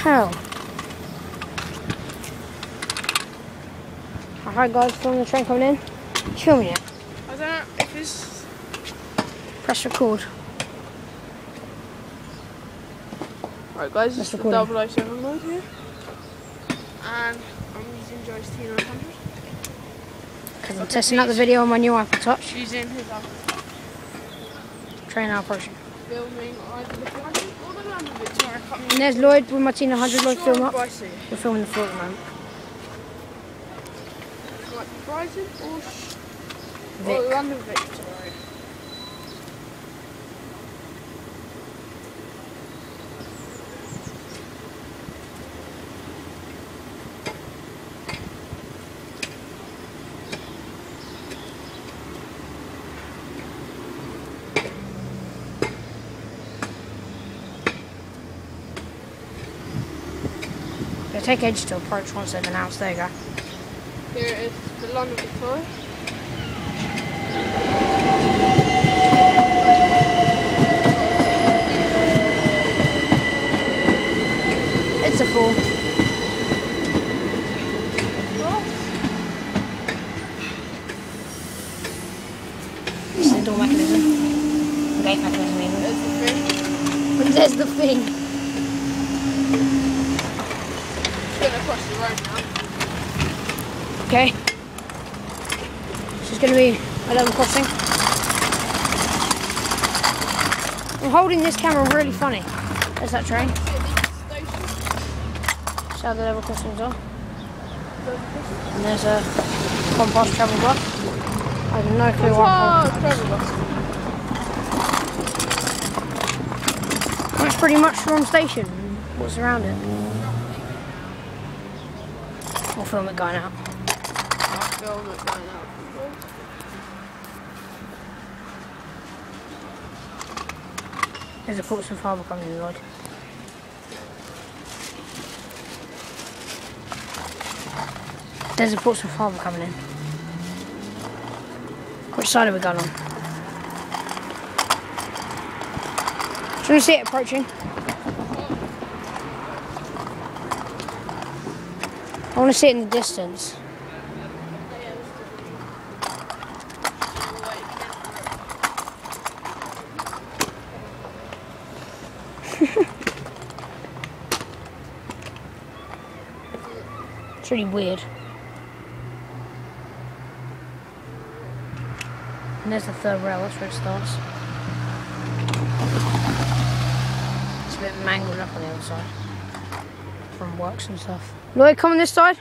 hell? Alright guys, filming the train coming in. Filming it. I don't know if it's... Press record. Alright guys, this is the recording. 007 mode here. And I'm using Joe's T900. Because I'm testing out the video on my new iPod Touch. Using his Train now approaching. filming either the 400 or the Land Rover tomorrow. And there's Lloyd with my T900. Lloyd, film up. Bryson. We're filming the floor at the moment. Like Bryson or Vic. Land Rover tomorrow. It'll take ages to approach once they've announced. There you go. Here it is, the Land Rover toy. It's a fool. This is the door mechanism. The gate mechanism even. There's the thing. There's the thing. Going across the road now. Okay. This is going to be a level crossing. I'm holding this camera really funny. There's that train. See how the level crossings are. And there's a Compass travel bus. I have no clue what travel bus. That's pretty much Shoreham Station. What's around it? We'll film it going out. I'll film it going out. There's a Portsmouth Harbour coming in, Lloyd. There's a Portsmouth Harbour coming in. Which side are we going on? Do you want to see it approaching? I want to see it in the distance. It's really weird. And there's the third rail, that's where it starts. It's a bit mangled up on the other side. From works and stuff. Lloyd, come on this side.